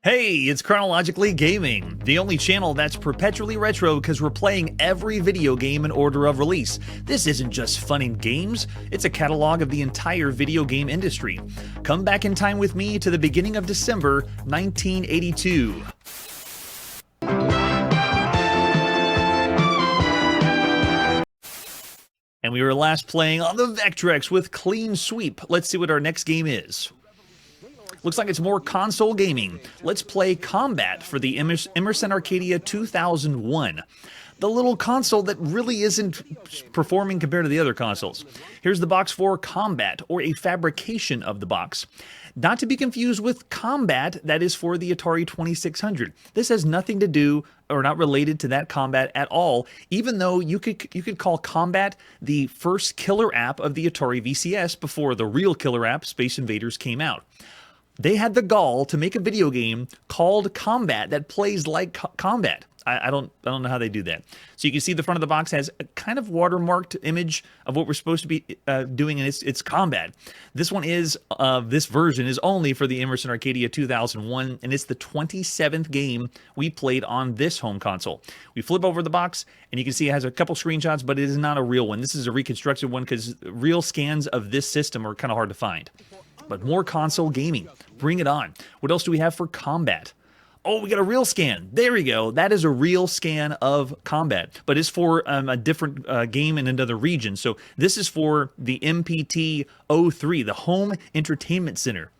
Hey, it's Chronologically Gaming, the only channel that's perpetually retro because we're playing every video game in order of release. This isn't just fun and games, it's a catalog of the entire video game industry. Come back in time with me to the beginning of December 1982. And we were last playing on the Vectrex with Clean Sweep. Let's see what our next game is. Looks like it's more console gaming. Let's play Combat for the Emerson Arcadia 2001. The little console that really isn't performing compared to the other consoles. Here's the box for Combat, or a fabrication of the box. Not to be confused with Combat, that is for the Atari 2600. This has nothing to do or not related to that Combat at all, even though you could call Combat the first killer app of the Atari VCS before the real killer app, Space Invaders, came out. They had the gall to make a video game called Combat that plays like Combat. I don't know how they do that. So you can see the front of the box has a kind of watermarked image of what we're supposed to be doing, and it's Combat. This one is, this version is only for the Emerson Arcadia 2001, and it's the 27th game we played on this home console. We flip over the box, and you can see it has a couple screenshots, but it is not a real one. This is a reconstructed one because real scans of this system are kind of hard to find. But more console gaming. Bring it on. What else do we have for Combat? Oh, we got a real scan. There we go. That is a real scan of Combat, but it's for a different game in another region. So this is for the MPT-03, the Home Entertainment Center.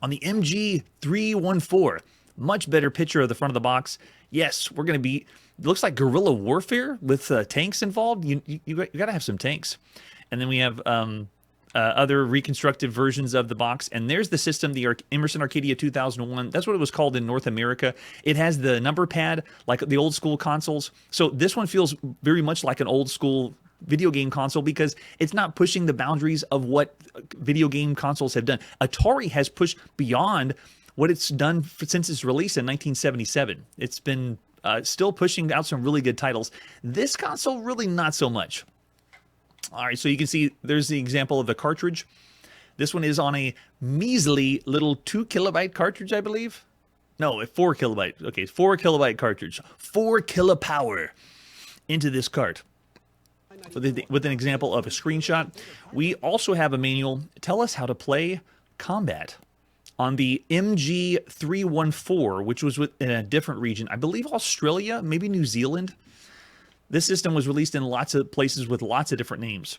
On the MG314, much better picture of the front of the box. Yes, we're going to be, it looks like guerrilla warfare with tanks involved. You got to have some tanks. And then we have other reconstructed versions of the box, and there's the system, the Emerson Arcadia 2001. That's what it was called in North America. It has the number pad like the old school consoles. So this one feels very much like an old school video game console because it's not pushing the boundaries of what video game consoles have done. Atari has pushed beyond what it's done since its release in 1977. It's been still pushing out some really good titles. This console, really not so much. All right, so you can see there's the example of the cartridge. This one is on a measly little 2 kilobyte cartridge, I believe. No, a 4 kilobyte. Okay, 4 kilobyte cartridge. 4 kilopower into this cart. With an example of a screenshot. We also have a manual. Tell us how to play Combat on the MG314, which was in a different region. I believe Australia, maybe New Zealand. This system was released in lots of places with lots of different names.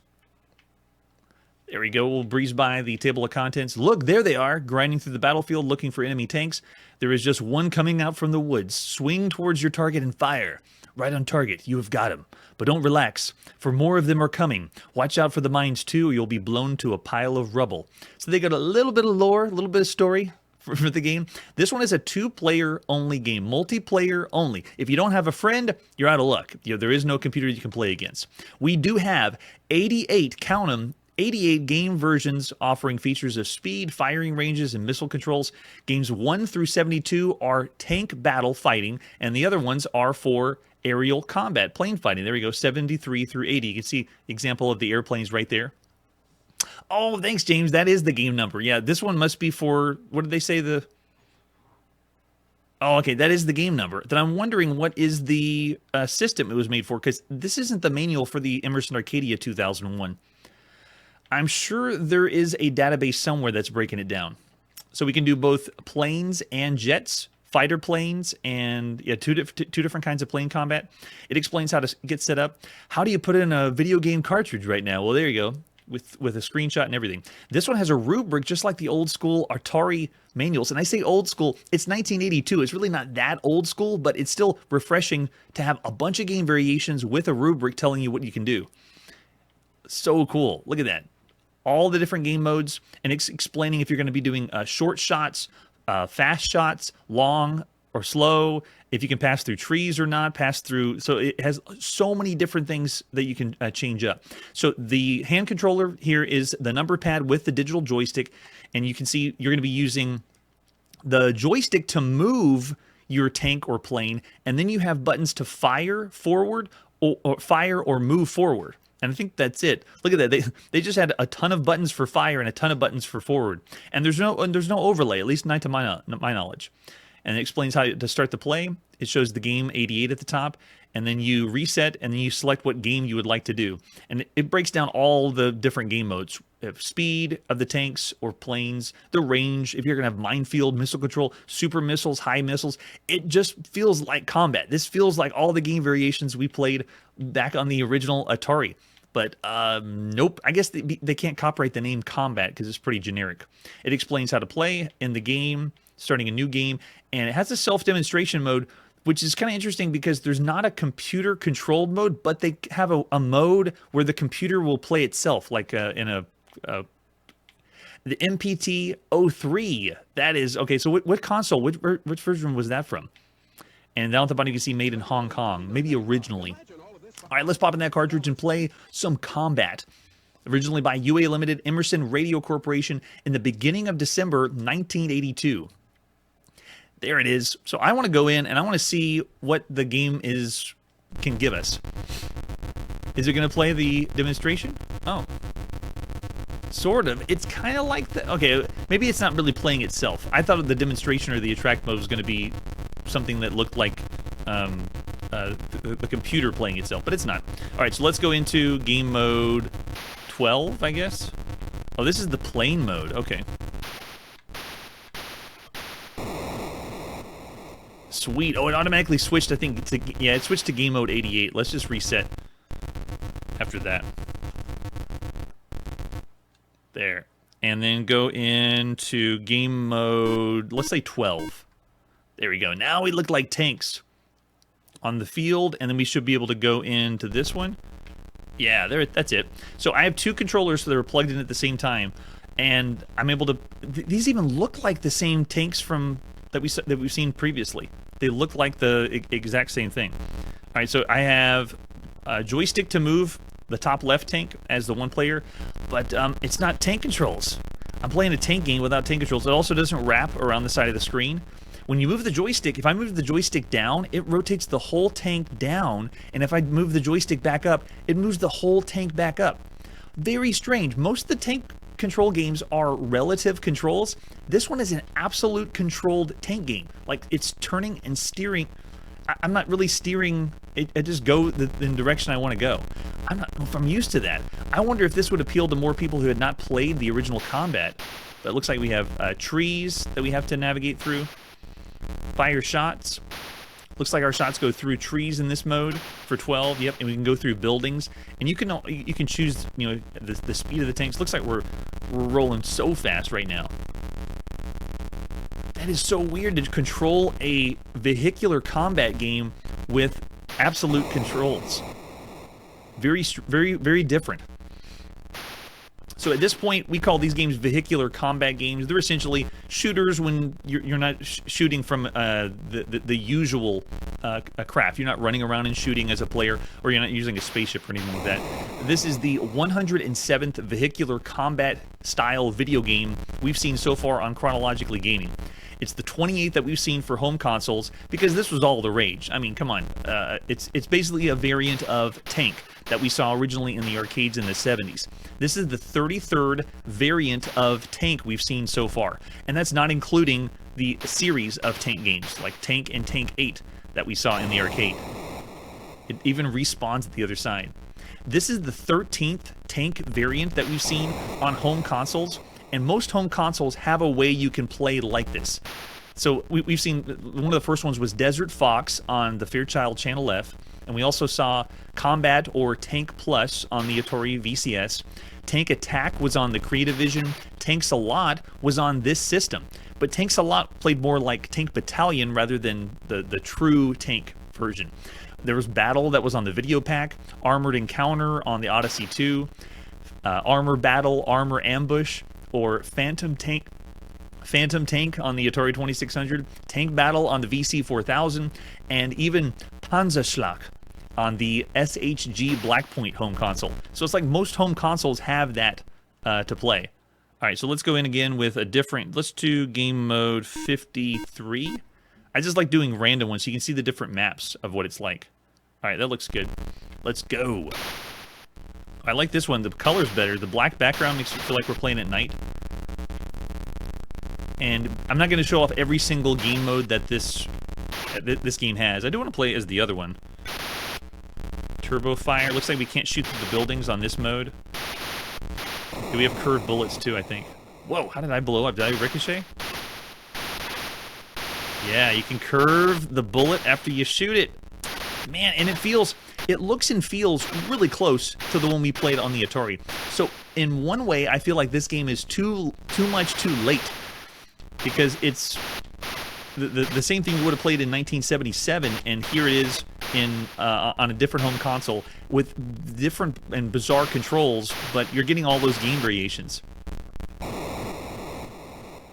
There we go. We'll breeze by the table of contents. Look, there they are, grinding through the battlefield looking for enemy tanks. There is just one coming out from the woods. Swing towards your target and fire. Right on target. You have got him. But don't relax, for more of them are coming. Watch out for the mines too, or you'll be blown to a pile of rubble. So they got a little bit of lore, a little bit of story for the game. This one is a 2-player only game, multiplayer only. If you don't have a friend, you're out of luck. There is no computer you can play against. We do have 88, count them, 88 game versions offering features of speed, firing ranges, and missile controls. Games 1 through 72 are tank battle fighting, and the other ones are for aerial combat, plane fighting. There we go, 73 through 80. You can see example of the airplanes right there. Oh, thanks, James. That is the game number. Yeah, this one must be for, what did they say? Oh, okay, that is the game number. Then I'm wondering what is the system it was made for, because this isn't the manual for the Emerson Arcadia 2001. I'm sure there is a database somewhere that's breaking it down. So we can do both planes and jets, fighter planes, and yeah, two different kinds of plane combat. It explains how to get set up. How do you put in a video game cartridge right now? Well, there you go. With a screenshot and everything. This one has a rubric just like the old school Atari manuals. And I say old school, it's 1982. It's really not that old school, but it's still refreshing to have a bunch of game variations with a rubric telling you what you can do. So cool. Look at that. All the different game modes, and it's explaining if you're going to be doing short shots, fast shots, long or slow, if you can pass through trees or not, pass through. So it has so many different things that you can change up. So the hand controller here is the number pad with the digital joystick, and you can see you're going to be using the joystick to move your tank or plane, and then you have buttons to fire forward or fire or move forward. And I think that's it. Look at that. They just had a ton of buttons for fire and a ton of buttons for forward. And there's no overlay, at least not to my knowledge. and it explains how to start the play. It shows the game 88 at the top, and then you reset, and then you select what game you would like to do. And it breaks down all the different game modes. Speed of the tanks or planes, the range, if you're going to have minefield, missile control, super missiles, high missiles. It just feels like combat. This feels like all the game variations we played back on the original Atari. But nope, I guess they can't copyright the name combat because it's pretty generic. It explains how to play in the game, starting a new game, and it has a self-demonstration mode, which is kind of interesting because there's not a computer-controlled mode, but they have a mode where the computer will play itself, like in the MPT-03. That is, okay, so what console, which version was that from? And down at the bottom you can see made in Hong Kong, maybe originally. All right, let's pop in that cartridge and play some Combat. Originally by UA Limited, Emerson Radio Corporation in the beginning of December 1982. There it is. So I want to go in and I want to see what the game can give us. Is it going to play the demonstration? Oh. Sort of. It's kind of like the... Okay, maybe it's not really playing itself. I thought the demonstration or the attract mode was going to be something that looked like the computer playing itself, but it's not. All right, so let's go into game mode 12, I guess. Oh, this is the plane mode. Okay. Sweet. Oh, it automatically switched, I think, yeah, it switched to game mode 88. Let's just reset after that. There. And then go into game mode, let's say 12. There we go. Now we look like tanks on the field, and then we should be able to go into this one. Yeah, that's it. So I have two controllers that are plugged in at the same time, and I'm able to... These even look like the same tanks that we've seen previously. They look like the exact same thing. All right, so I have a joystick to move the top left tank as the one player, but it's not tank controls. I'm playing a tank game without tank controls. It also doesn't wrap around the side of the screen. When you move the joystick, if I move the joystick down, it rotates the whole tank down, and if I move the joystick back up, it moves the whole tank back up. Very strange. Most of the tank control games are relative controls. This one is an absolute controlled tank game. Like, it's turning and steering. I'm not really steering. I just go in the direction I want to go. I'm not if I'm used to that. I wonder if this would appeal to more people who had not played the original Combat. But it looks like we have trees that we have to navigate through. Fire shots. Looks like our shots go through trees in this mode for 12. Yep, and we can go through buildings, and you can choose, you know, the speed of the tanks. Looks like we're rolling so fast right now. That is so weird to control a vehicular combat game with absolute controls. Very, very, very different. So at this point, we call these games vehicular combat games. They're essentially shooters when you're not shooting from the usual craft. You're not running around and shooting as a player, or you're not using a spaceship or anything like that. This is the 107th vehicular combat style video game we've seen so far on Chronologically Gaming. It's the 28th that we've seen for home consoles because this was all the rage. I mean, come on. It's basically a variant of Tank that we saw originally in the arcades in the 70s. This is the 33rd variant of Tank we've seen so far. And that's not including the series of Tank games, like Tank and Tank 8 that we saw in the arcade. It even respawns at the other side. This is the 13th Tank variant that we've seen on home consoles. And most home consoles have a way you can play like this. So we've seen, one of the first ones was Desert Fox on the Fairchild Channel F, and we also saw Combat or Tank Plus on the Atari VCS. Tank Attack was on the Creativision. Tanks-A-Lot was on this system. But Tanks-A-Lot played more like Tank Battalion rather than the true Tank version. There was Battle that was on the Video Pack, Armored Encounter on the Odyssey 2, Armor Battle, Armor Ambush, or Phantom Tank on the Atari 2600, Tank Battle on the VC4000, and even Panzerschlag on the SHG Blackpoint home console. So it's like most home consoles have that to play. All right, so let's go in again with a different, let's do game mode 53. I just like doing random ones so you can see the different maps of what it's like. All right, that looks good. Let's go. I like this one. The color's better. The black background makes it feel like we're playing at night. And I'm not going to show off every single game mode that this game has. I do want to play as the other one. Turbo Fire. Looks like we can't shoot through the buildings on this mode. Do we have curved bullets too, I think? Whoa, how did I blow up? Did I ricochet? Yeah, you can curve the bullet after you shoot it. Man, and it looks and feels really close to the one we played on the Atari. So in one way, I feel like this game is too much too late, because it's the same thing you would have played in 1977, and here it is on a different home console with different and bizarre controls, but you're getting all those game variations.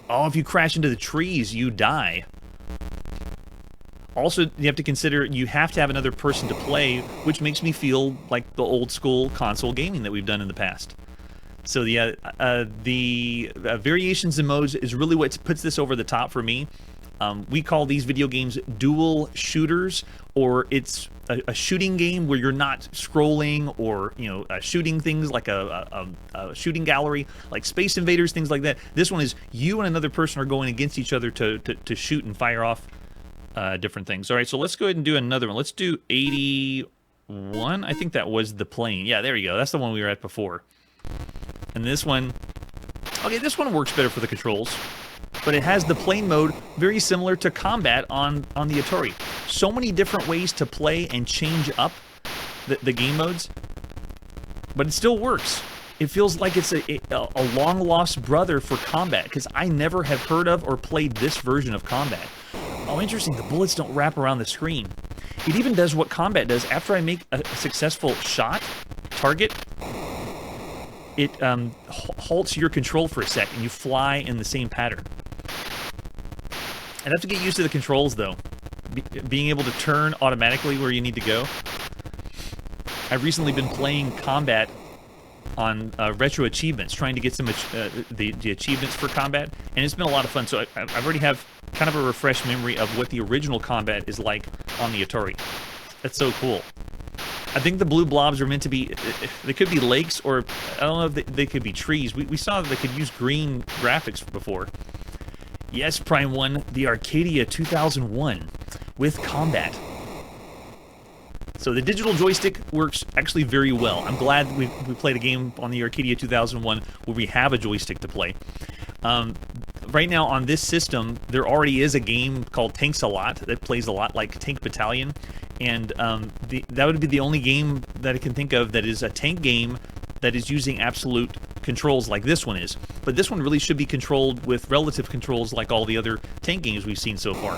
Oh, if you crash into the trees, you die. Also, you have to consider you have to have another person to play, which makes me feel like the old school console gaming that we've done in the past. So the variations in modes is really what puts this over the top for me. We call these video games dual shooters, or it's a shooting game where you're not scrolling or shooting things like a shooting gallery, like Space Invaders, things like that. This one is you and another person are going against each other to shoot and fire off different things. All right, so let's go ahead and do another one. Let's do 81. I think that was the plane. Yeah, there you go. That's the one we were at before. And this one, okay, this one works better for the controls, but it has the plane mode very similar to Combat on the Atari. So many different ways to play and change up the game modes, but it still works. It feels like it's a long-lost brother for Combat, because I never have heard of or played this version of Combat. Oh, interesting, the bullets don't wrap around the screen. It even does what Combat does. After I make a successful target, it halts your control for a sec, and you fly in the same pattern. I'd have to get used to the controls, though. Being able to turn automatically where you need to go. I've recently been playing Combat on RetroAchievements, trying to get some the achievements for Combat, and it's been a lot of fun. So I already have kind of a refreshed memory of what the original Combat is like on the Atari. That's so cool. I think the blue blobs are meant to be, they could be lakes, or I don't know if they could be trees. We saw that they could use green graphics before. Yes, Prime 1, the Arcadia 2001 with Combat. So the digital joystick works actually very well. I'm glad we played a game on the Arcadia 2001 where we have a joystick to play. Right now on this system, there already is a game called Tanks a Lot that plays a lot like Tank Battalion, and that would be the only game that I can think of that is a tank game that is using absolute controls like this one is. But this one really should be controlled with relative controls like all the other tank games we've seen so far.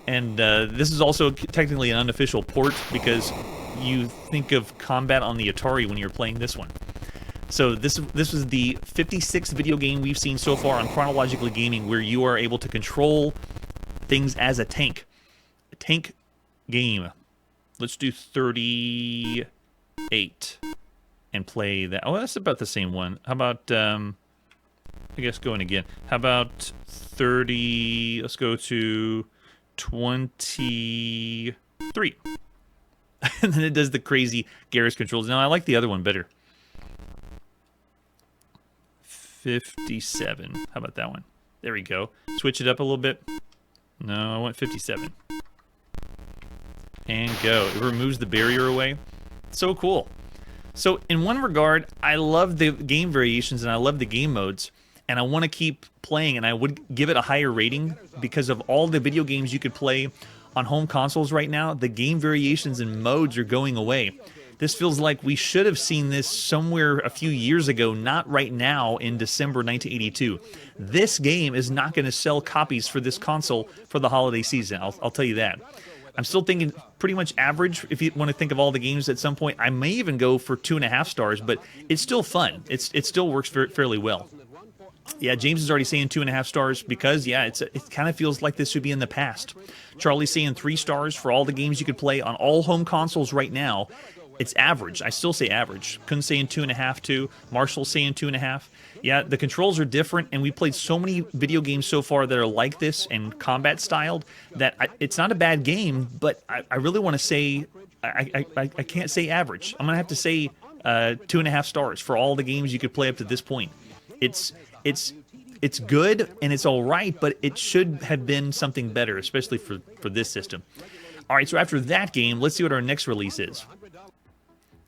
And this is also technically an unofficial port, because you think of Combat on the Atari when you're playing this one. So this was the 56th video game we've seen so far on Chronologically Gaming where you are able to control things as a tank. A tank game. Let's do 38 and play that. Oh, that's about the same one. How about, I guess going again. How about 30, let's go to 23. And then it does the crazy Garrus controls. Now, I like the other one better. 57. How about that one? There we go. Switch it up a little bit. No, I want 57. And go. It removes the barrier away. So cool. So in one regard, I love the game variations and I love the game modes, and I want to keep playing, and I would give it a higher rating because of all the video games you could play on home consoles right now. The game variations and modes are going away. This feels like we should have seen this somewhere a few years ago, not right now in December 1982. This game is not going to sell copies for this console for the holiday season. I'll tell you that. I'm still thinking pretty much average. If you want to think of all the games at some point, I may even go for 2.5 stars, but it's still fun. It still works fairly well. Yeah, James is already saying 2.5 stars because, yeah, it kind of feels like this should be in the past. Charlie's saying 3 stars for all the games you could play on all home consoles right now. It's average. I still say average. Couldn't saying 2.5 too. Marshall's saying 2.5. Yeah, the controls are different, and we played so many video games so far that are like this and combat styled that it's not a bad game, but I really want to say I can't say average. I'm gonna have to say 2.5 stars for all the games you could play up to this point. It's It's good and it's all right, but it should have been something better, especially for this system. All right, so after that game, let's see what our next release is.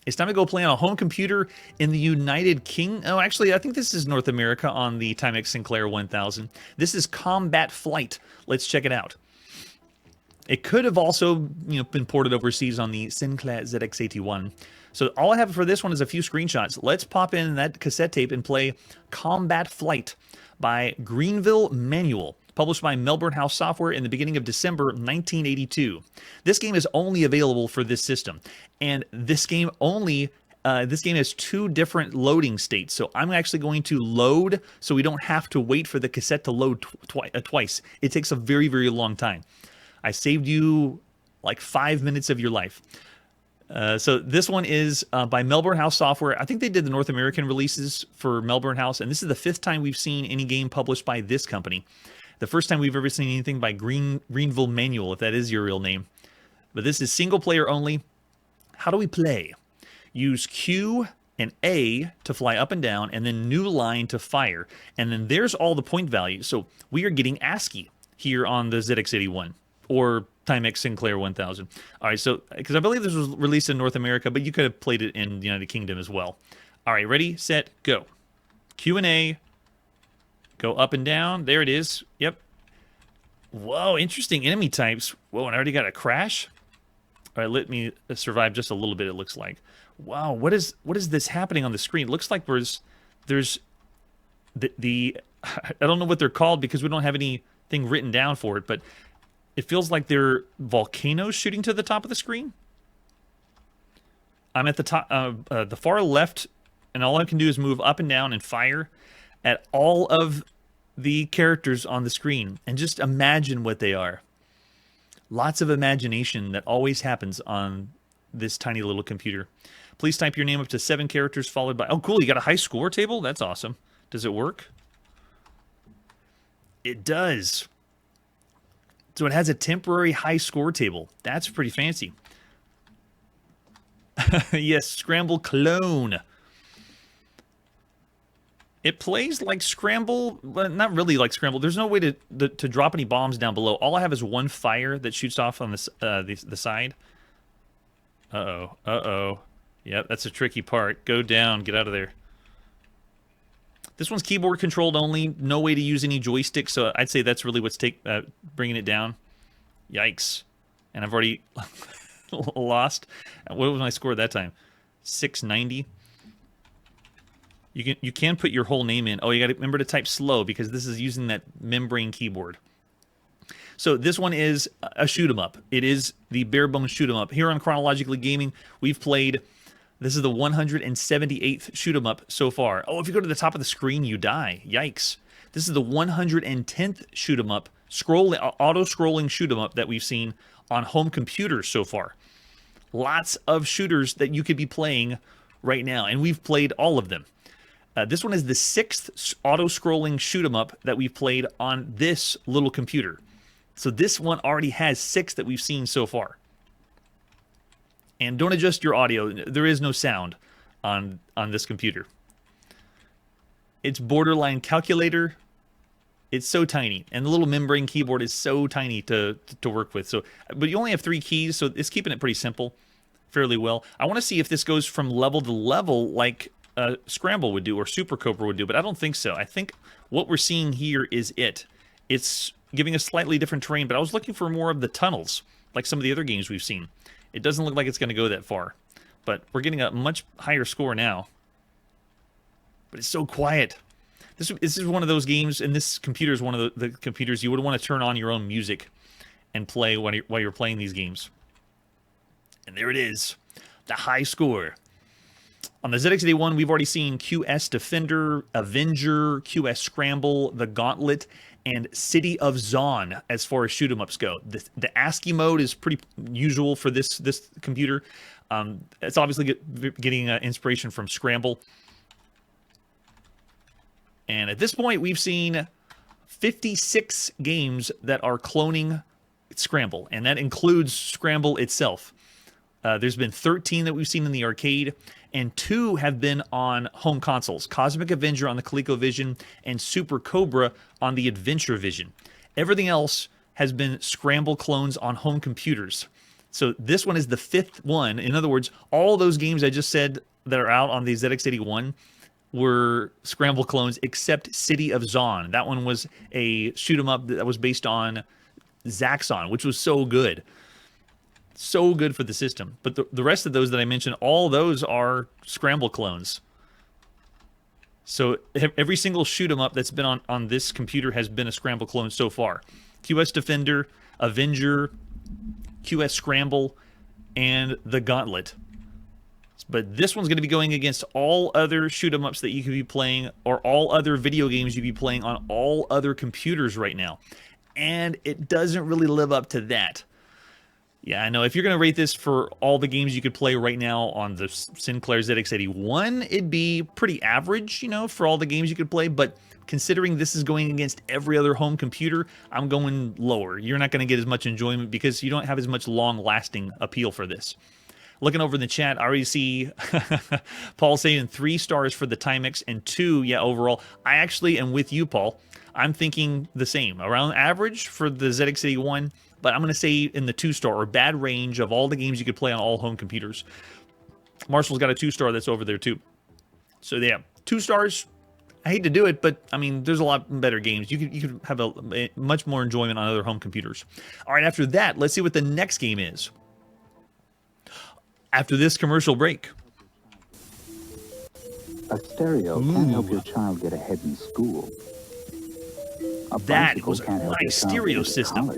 It's time to go play on a home computer in the United Kingdom. Oh, actually, I think this is North America on the Timex Sinclair 1000. This is Combat Flight. Let's check it out. It could have also, been ported overseas on the Sinclair ZX81. So all I have for this one is a few screenshots. Let's pop in that cassette tape and play Combat Flight by Greenville Manual, published by Melbourne House Software in the beginning of December 1982. This game is only available for this system, and this game has 2 different loading states. So I'm actually going to load so we don't have to wait for the cassette to load twice. It takes a very, very long time. I saved you like 5 minutes of your life. So this one is by Melbourne House Software. I think they did the North American releases for Melbourne House, and this is the 5th time we've seen any game published by this company. The first time we've ever seen anything by Greenville Manual, if that is your real name. But this is single player only. How do we play? Use Q and A to fly up and down, and then new line to fire. And then there's all the point values. So we are getting ASCII here on the ZX81 or Timex Sinclair 1000. All right, so because I believe this was released in North America, but you could have played it in the United Kingdom as well. All right, ready, set, go. Q and A, go up and down. There it is. Yep. Whoa, interesting enemy types. Whoa, and I already got a crash. All right, let me survive just a little bit. It looks like. Wow, what is this happening on the screen? It looks like there's the I don't know what they're called because we don't have anything written down for it, but it feels like they're volcanoes shooting to the top of the screen. I'm at the top, the far left, and all I can do is move up and down and fire at all of the characters on the screen, and just imagine what they are. Lots of imagination that always happens on this tiny little computer. Please type your name up to 7 characters followed by... Oh, cool, you got a high score table? That's awesome. Does it work? It does. So it has a temporary high score table. That's pretty fancy. Yes, Scramble clone. It plays like Scramble, but not really like Scramble. There's no way to drop any bombs down below. All I have is one fire that shoots off on the side. Uh-oh. Yep, that's a tricky part. Go down. Get out of there. This one's keyboard controlled only. No way to use any joystick, so I'd say that's really what's bringing it down. Yikes. And I've already lost. What was my score that time? 690. You can put your whole name in. Oh, you got to remember to type slow because this is using that membrane keyboard. So this one is a shoot 'em up. It is the bare bones shoot 'em up. Here on Chronologically Gaming, we've played. This is the 178th shoot 'em up so far. Oh, if you go to the top of the screen, you die. Yikes. This is the 110th shoot 'em up, auto-scrolling shoot 'em up that we've seen on home computers so far. Lots of shooters that you could be playing right now, and we've played all of them. This one is the 6th auto-scrolling shoot 'em up that we've played on this little computer. So this one already has 6 that we've seen so far. And don't adjust your audio. There is no sound on this computer. It's borderline calculator. It's so tiny. And the little membrane keyboard is so tiny to work with. So, but you only have 3 keys, so it's keeping it pretty simple fairly well. I want to see if this goes from level to level like Scramble would do or Super Cobra would do, but I don't think so. I think what we're seeing here is it. It's giving us slightly different terrain, but I was looking for more of the tunnels, like some of the other games we've seen. It doesn't look like it's going to go that far, but we're getting a much higher score now. But it's so quiet. This is one of those games, and this computer is one of the computers you would want to turn on your own music and play while you're playing these games. And there it is, the high score. On the ZX81, we've already seen QS Defender, Avenger, QS Scramble, The Gauntlet, and City of Zon as far as shoot-em-ups go. The ASCII mode is pretty usual for this computer. It's obviously getting inspiration from Scramble. And at this point, we've seen 56 games that are cloning Scramble, and that includes Scramble itself. There's been 13 that we've seen in the arcade, and 2 have been on home consoles. Cosmic Avenger on the ColecoVision and Super Cobra on the Adventure Vision. Everything else has been scramble clones on home computers. So this one is the 5th one. In other words, all those games I just said that are out on the ZX81 were scramble clones except City of Zon. That one was a shoot 'em up that was based on Zaxxon, which was so good. So good for the system. But the rest of those that I mentioned, all those are scramble clones. So every single shoot 'em up that's been on this computer has been a scramble clone so far. QS Defender, Avenger, QS Scramble, and the Gauntlet. But this one's going to be going against all other shoot 'em ups that you could be playing, or all other video games you'd be playing on all other computers right now. And it doesn't really live up to that. Yeah, I know. If you're going to rate this for all the games you could play right now on the Sinclair ZX81, it'd be pretty average, you know, for all the games you could play. But considering this is going against every other home computer, I'm going lower. You're not going to get as much enjoyment because you don't have as much long-lasting appeal for this. Looking over in the chat, I already see Paul saying 3 stars for the Timex and 2, yeah, overall. I actually am with you, Paul. I'm thinking the same. Around average for the ZX81, but I'm going to say in the 2-star or bad range of all the games you could play on all home computers. Marshall's got a 2-star that's over there too. So yeah, 2 stars. I hate to do it, but I mean, there's a lot better games. You could have a much more enjoyment on other home computers. All right, after that, let's see what the next game is. After this commercial break. A stereo can't help your child get ahead in school. That was a nice stereo system.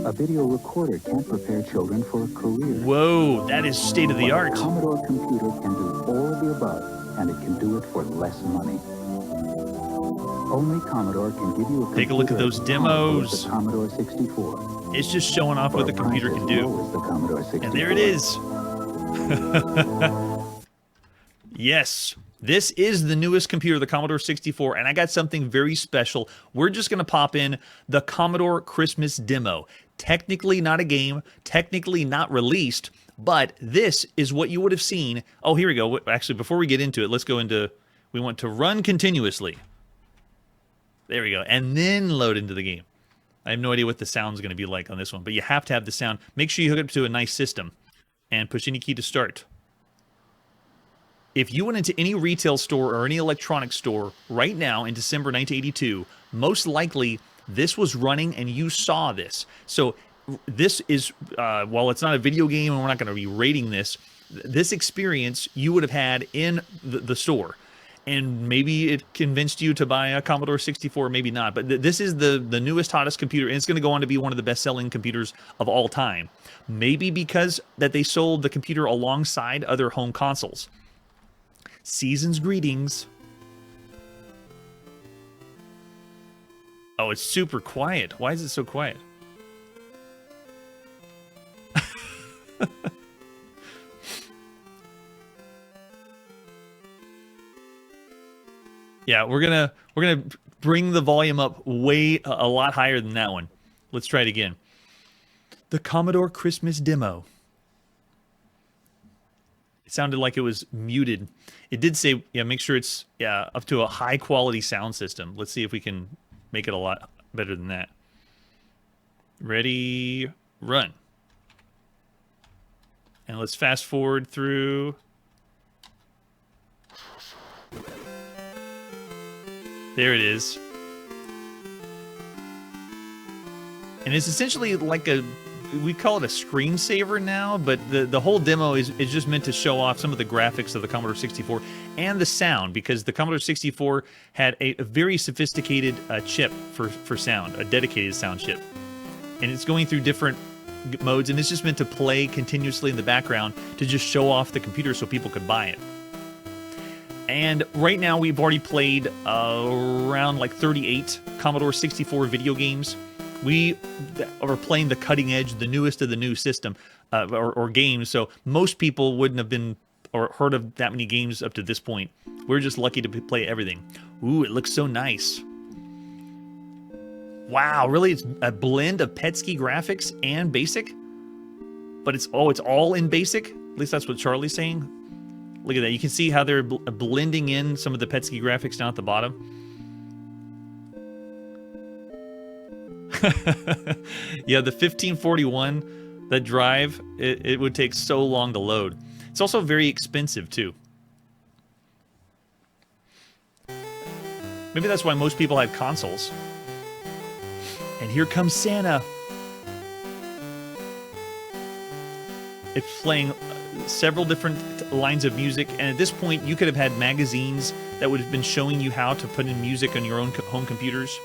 A video recorder can't prepare children for a career. Whoa, that is state of the art. A Commodore computer can do all of the above, and it can do it for less money. Only Commodore can give you a Take a look at those demos. The Commodore 64. It's just showing off what the computer can do. And there it is. Yes, this is the newest computer, the Commodore 64, and I got something very special. We're just going to pop in the Commodore Christmas demo. Technically not a game, technically not released, but this is what you would have seen. Oh, here we go. Actually, before we get into it, let's go into, we want to run continuously. There we go. And then load into the game. I have no idea what the sound's going to be like on this one, but you have to have the sound. Make sure you hook it up to a nice system and push any key to start. If you went into any retail store or any electronics store right now in December 1982, most likely this was running and you saw this. So this is, while it's not a video game and we're not going to be rating this, this experience you would have had in the store. And maybe it convinced you to buy a Commodore 64, maybe not. But this is the newest, hottest computer, and it's going to go on to be one of the best-selling computers of all time. Maybe because that they sold the computer alongside other home consoles. Season's greetings. Oh, it's super quiet. Why is it so quiet? Yeah, we're gonna bring the volume up way a lot higher than that one. Let's try it again. The Commodore Christmas demo. It sounded like it was muted. It did say, yeah, make sure it's up to a high quality sound system. Let's see if we can make it a lot better than that. Ready, run. And let's fast forward through. There it is. And it's essentially like we call it a screensaver now, but the whole demo is just meant to show off some of the graphics of the Commodore 64 and the sound, because the Commodore 64 had a very sophisticated chip for sound, a dedicated sound chip. And it's going through different modes, and it's just meant to play continuously in the background to just show off the computer so people could buy it. And right now we've already played around like 38 Commodore 64 video games. We are playing the cutting edge, the newest of the new system or games, so most people wouldn't have been or heard of that many games up to this point. We're just lucky to play everything. Ooh, it looks so nice. Wow, really? It's a blend of Petsky graphics and BASIC? but it's all in basic. At least that's what Charlie's saying. Look at that. You can see how they're blending in some of the Petsky graphics down at the bottom. Yeah, the 1541, that drive, it would take so long to load. It's also very expensive, too. Maybe that's why most people had consoles. And here comes Santa. It's playing several different lines of music, and at this point you could have had magazines that would have been showing you how to put in music on your own home computers.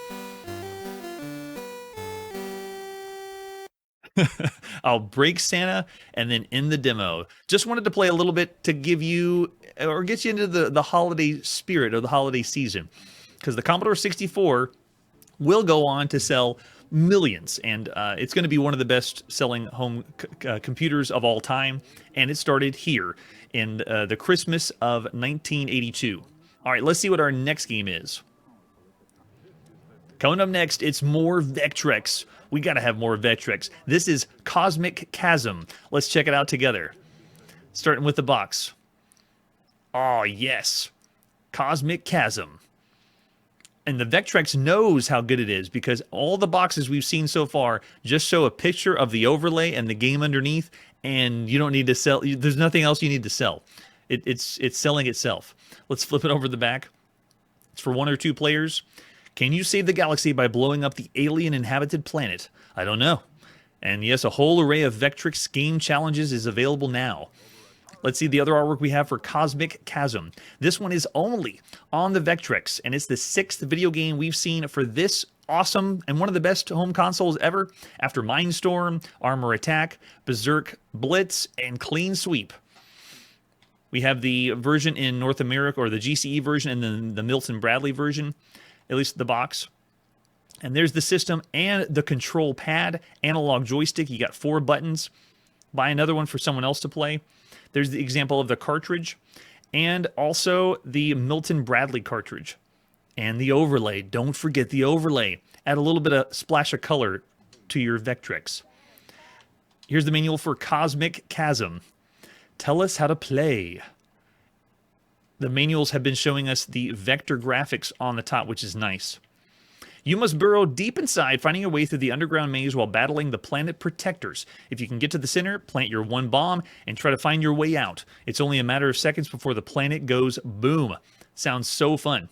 I'll break Santa and then end the demo. Just wanted to play a little bit to give you, or get you into the holiday spirit of the holiday season. Because the Commodore 64 will go on to sell millions, and it's going to be one of the best-selling home computers of all time, and it started here in the Christmas of 1982. All right, let's see what our next game is. Coming up next, it's more Vectrex. We got to have more Vectrex. This is Cosmic Chasm. Let's check it out together. Starting with the box. Oh, yes. Cosmic Chasm. And the Vectrex knows how good it is, because all the boxes we've seen so far just show a picture of the overlay and the game underneath, and you don't need to sell. There's nothing else you need to sell. It's selling itself. Let's flip it over the back. It's for 1 or 2 players. Can you save the galaxy by blowing up the alien inhabited planet? I don't know. And yes, a whole array of Vectrex game challenges is available now. Let's see the other artwork we have for Cosmic Chasm. This one is only on the Vectrex, and it's the 6th video game we've seen for this awesome and one of the best home consoles ever, after Mindstorm, Armor Attack, Berserk, Blitz, and Clean Sweep. We have the version in North America, or the GCE version, and then the Milton Bradley version, at least the box. And there's the system and the control pad, analog joystick. You got 4 buttons. Buy another one for someone else to play. There's the example of the cartridge, and also the Milton Bradley cartridge. And the overlay. Don't forget the overlay. Add a little bit of splash of color to your Vectrex. Here's the manual for Cosmic Chasm. Tell us how to play. The manuals have been showing us the vector graphics on the top, which is nice. You must burrow deep inside, finding your way through the underground maze while battling the planet protectors. If you can get to the center, plant your 1 bomb and try to find your way out. It's only a matter of seconds before the planet goes boom. Sounds so fun.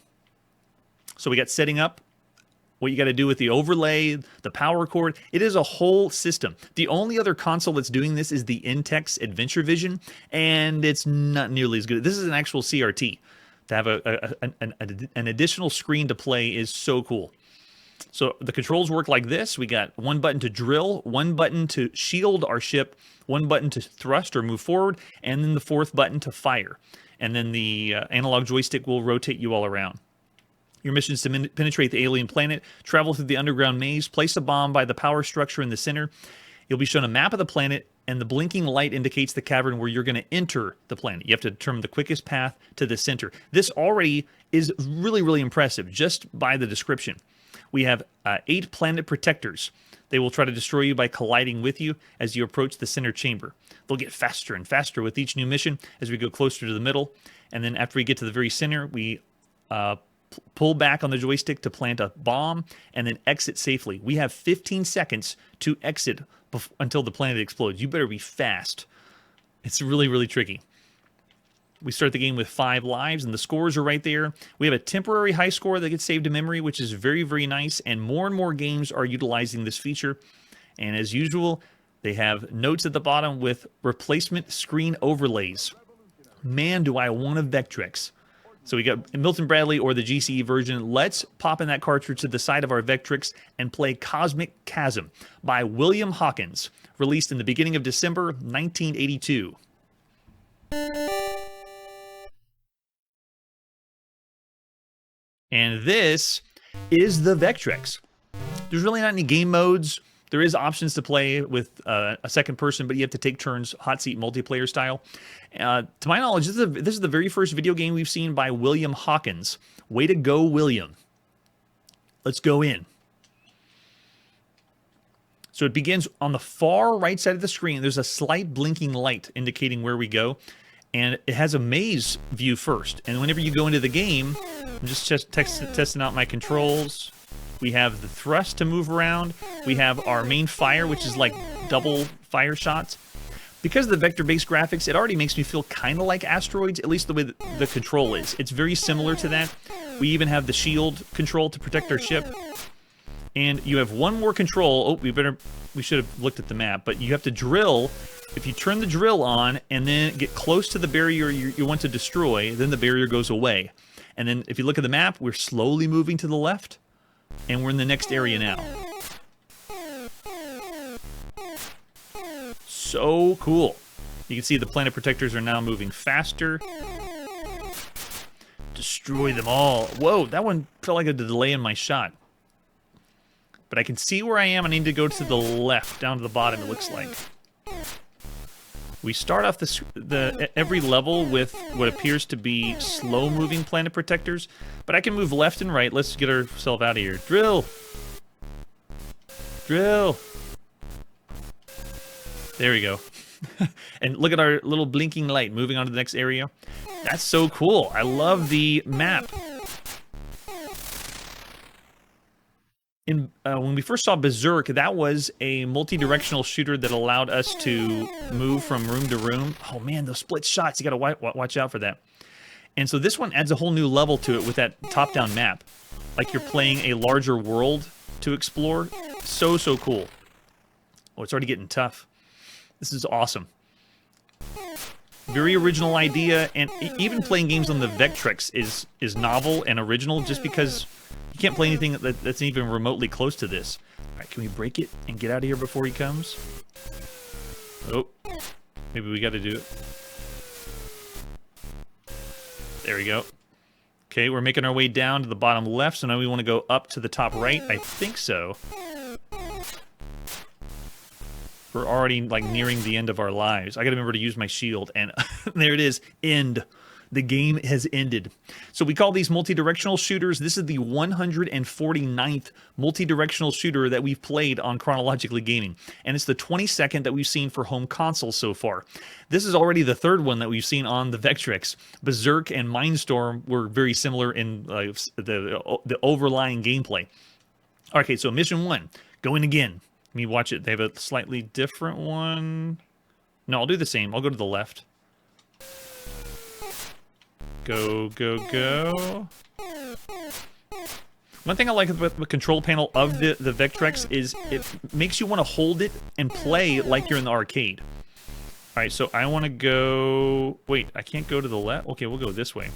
So we got setting up, what you got to do with the overlay, the power cord. It is a whole system. The only other console that's doing this is the Intex Adventure Vision, and it's not nearly as good. This is an actual CRT. To have an additional screen to play is so cool. So the controls work like this. We got 1 button to drill, 1 button to shield our ship, 1 button to thrust or move forward, and then the 4th button to fire. And then the analog joystick will rotate you all around. Your mission is to penetrate the alien planet, travel through the underground maze, place a bomb by the power structure in the center. You'll be shown a map of the planet, and the blinking light indicates the cavern where you're going to enter the planet. You have to determine the quickest path to the center. This already is really, really impressive just by the description. We have 8 planet protectors. They will try to destroy you by colliding with you as you approach the center chamber. They'll get faster and faster with each new mission as we go closer to the middle. And then after we get to the very center, we pull back on the joystick to plant a bomb and then exit safely. We have 15 seconds to exit until the planet explodes. You better be fast. It's really, really tricky. We start the game with 5 lives, and the scores are right there. We have a temporary high score that gets saved to memory, which is very, very nice, and more games are utilizing this feature. And as usual, they have notes at the bottom with replacement screen overlays. Man, do I want a Vectrex. So we got Milton Bradley or the GCE version. Let's pop in that cartridge to the side of our Vectrex and play Cosmic Chasm by William Hawkins, released in the beginning of December 1982. And this is the Vectrex. There's really not any game modes. There is options to play with a second person, but you have to take turns, hot seat multiplayer style. To my knowledge, this is the very first video game we've seen by William Hawkins. Way to go, William. Let's go in. So it begins on the far right side of the screen. There's a slight blinking light indicating where we go. And it has a maze view first. And whenever you go into the game, I'm just testing out my controls. We have the thrust to move around. We have our main fire, which is like double fire shots. Because of the vector-based graphics, it already makes me feel kind of like Asteroids, at least the way the control is. It's very similar to that. We even have the shield control to protect our ship. And you have one more control. Oh, we should have looked at the map, but you have to drill. If you turn the drill on and then get close to the barrier you want to destroy, then the barrier goes away. And then if you look at the map, we're slowly moving to the left, and we're in the next area now. So cool. You can see the planet protectors are now moving faster. Destroy them all. Whoa, that one felt like a delay in my shot. But I can see where I am. I need to go to the left, down to the bottom, it looks like. We start off every level with what appears to be slow-moving planet protectors, but I can move left and right. Let's get ourselves out of here. Drill! Drill! There we go. And look at our little blinking light moving on to the next area. That's so cool. I love the map. When we first saw Berserk, that was a multi-directional shooter that allowed us to move from room to room. Oh man, those split shots, you gotta watch out for that. And so this one adds a whole new level to it with that top-down map. Like you're playing a larger world to explore. So cool. Oh, it's already getting tough. This is awesome. Very original idea, and even playing games on the Vectrex is novel and original just because you can't play anything that's even remotely close to this. All right, can we break it and get out of here before he comes? Oh, maybe we got to do it. There we go. Okay, we're making our way down to the bottom left, so now we want to go up to the top right. I think so. We're already, like, nearing the end of our lives. I gotta remember to use my shield, and there it is. End. The game has ended. So we call these multi-directional shooters. This is the 149th multi-directional shooter that we've played on Chronologically Gaming. And it's the 22nd that we've seen for home consoles so far. This is already the third one that we've seen on the Vectrex. Berserk and Mindstorm were very similar in the overlying gameplay. Okay, so mission 1. Go in again. Let me watch it. They have a slightly different one. No, I'll do the same. I'll go to the left. Go, go, go. One thing I like about the control panel of the Vectrex is it makes you want to hold it and play like you're in the arcade. All right, so I want to go... Wait, I can't go to the left? Okay, we'll go this way.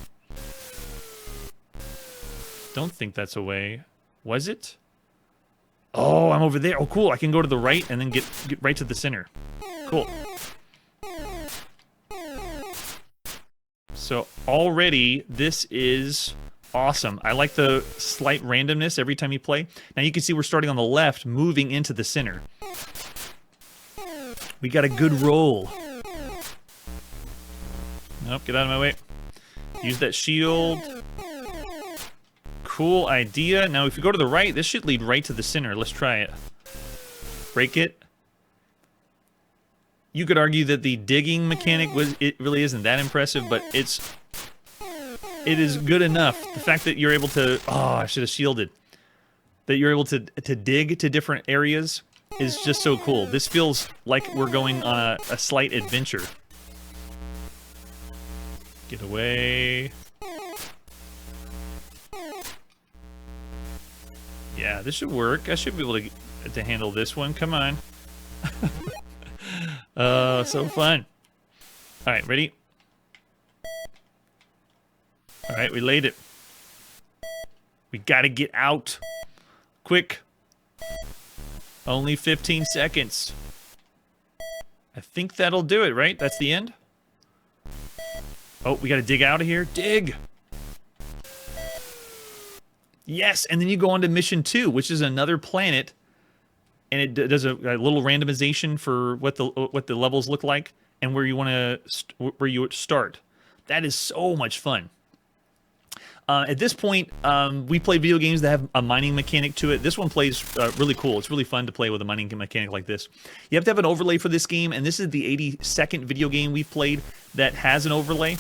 Don't think that's a way. Was it? Oh, I'm over there. Oh, cool. I can go to the right and then get right to the center. Cool. So already, this is awesome. I like the slight randomness every time you play. Now you can see we're starting on the left, moving into the center. We got a good roll. Nope, get out of my way. Use that shield. Cool idea. Now if you go to the right, this should lead right to the center. Let's try it. Break it. You could argue that the digging mechanic it really isn't that impressive, but it is good enough. The fact that you're able to I should have shielded. That you're able to dig to different areas is just so cool. This feels like we're going on a slight adventure. Get away. Yeah, this should work. I should be able to handle this one. Come on. So fun. All right, ready? All right, we laid it. We gotta get out. Quick. Only 15 seconds. I think that'll do it, right? That's the end? Oh, we gotta dig out of here. Dig! Yes, and then you go on to mission 2, which is another planet, and it does a little randomization for what the levels look like and where you want to where you start. That is so much fun. At this point, we play video games that have a mining mechanic to it. This one plays really cool. It's really fun to play with a mining mechanic like this. You have to have an overlay for this game, and this is the 82nd video game we've played that has an overlay,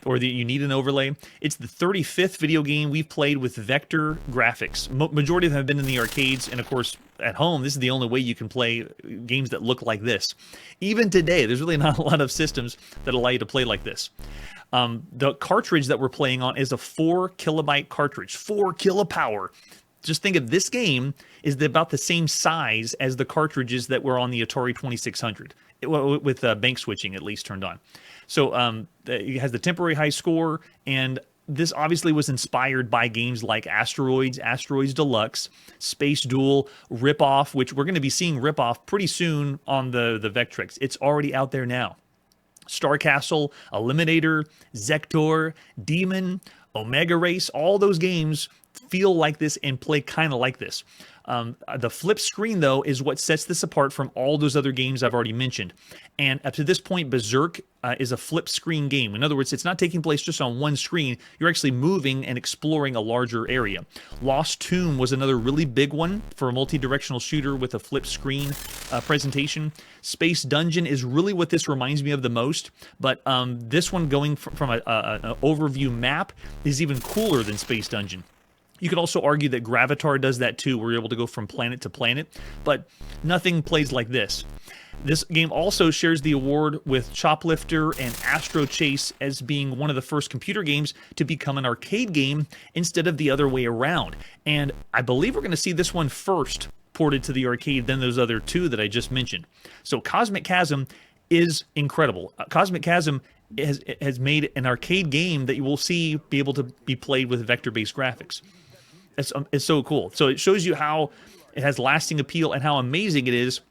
or that you need an overlay. It's the 35th video game we've played with vector graphics. Majority of them have been in the arcades, and of course, at home, this is the only way you can play games that look like this. Even today, there's really not a lot of systems that allow you to play like this. The cartridge that we're playing on is a 4 kilobyte cartridge, 4 kilopower. Just think of this game is about the same size as the cartridges that were on the Atari 2600, with bank switching at least turned on. So it has the temporary high score, and this obviously was inspired by games like Asteroids, Asteroids Deluxe, Space Duel, Ripoff, which we're going to be seeing Ripoff pretty soon on the Vectrex. It's already out there now. Star Castle, Eliminator, Zektor, Demon, Omega Race, all those games feel like this and play kind of like this. The flip screen, though, is what sets this apart from all those other games I've already mentioned. And up to this point, Berserk is a flip screen game. In other words, it's not taking place just on one screen. You're actually moving and exploring a larger area. Lost Tomb was another really big one for a multi-directional shooter with a flip screen presentation. Space Dungeon is really what this reminds me of the most. But this one going from an overview map is even cooler than Space Dungeon. You could also argue that Gravatar does that too, where you're able to go from planet to planet, but nothing plays like this. This game also shares the award with Choplifter and Astro Chase as being one of the first computer games to become an arcade game instead of the other way around. And I believe we're going to see this one first ported to the arcade, then those other two that I just mentioned. So Cosmic Chasm is incredible. Cosmic Chasm has made an arcade game that you will see be able to be played with vector-based graphics. It's so cool. So it shows you how it has lasting appeal and how amazing it is.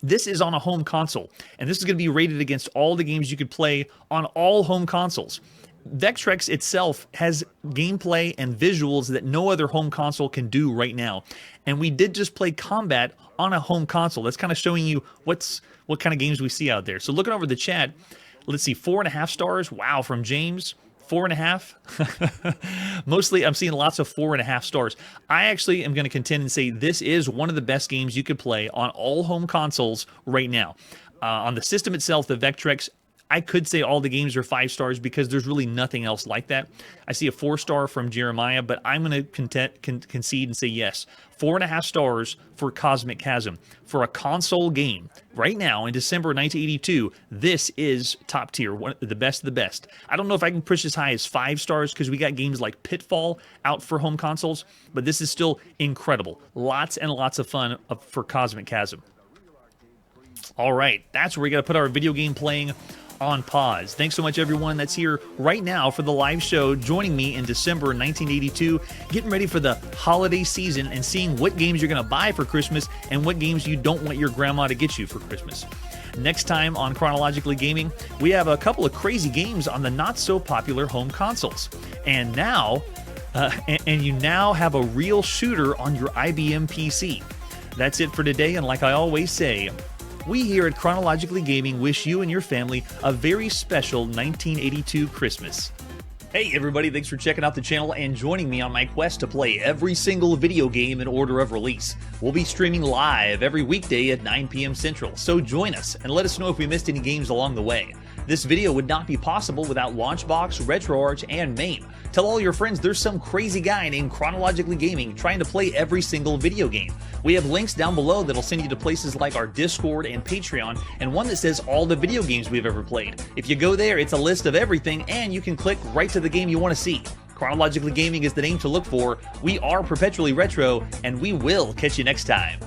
This is on a home console, and this is going to be rated against all the games you could play on all home consoles. Vectrex itself has gameplay and visuals that no other home console can do right now. And we did just play Combat on a home console. That's kind of showing you what kind of games we see out there. So looking over the chat, let's see, 4.5 stars. Wow, from James. 4.5. Mostly I'm seeing lots of 4.5 stars. I actually am going to contend and say this is one of the best games you could play on all home consoles right now. On the system itself, the Vectrex, I could say all the games are 5 stars because there's really nothing else like that. I see a 4-star from Jeremiah, but I'm going to concede and say yes. 4.5 stars for Cosmic Chasm. For a console game right now in December 1982, this is top tier, the best of the best. I don't know if I can push as high as 5 stars because we got games like Pitfall out for home consoles, but this is still incredible. Lots and lots of fun for Cosmic Chasm. All right, that's where we got to put our video game playing on pause. Thanks so much, everyone that's here right now for the live show, joining me in December 1982, getting ready for the holiday season and seeing what games you're going to buy for Christmas and what games you don't want your grandma to get you for Christmas. Next time on Chronologically Gaming, we have a couple of crazy games on the not-so-popular home consoles. And now, you now have a real shooter on your IBM PC. That's it for today, and like I always say, we here at Chronologically Gaming wish you and your family a very special 1982 Christmas. Hey everybody, thanks for checking out the channel and joining me on my quest to play every single video game in order of release. We'll be streaming live every weekday at 9 p.m. Central, so join us and let us know if we missed any games along the way. This video would not be possible without Launchbox, RetroArch, and MAME. Tell all your friends there's some crazy guy named Chronologically Gaming trying to play every single video game. We have links down below that'll send you to places like our Discord and Patreon, and one that says all the video games we've ever played. If you go there, it's a list of everything, and you can click right to the game you want to see. Chronologically Gaming is the name to look for. We are perpetually retro, and we will catch you next time.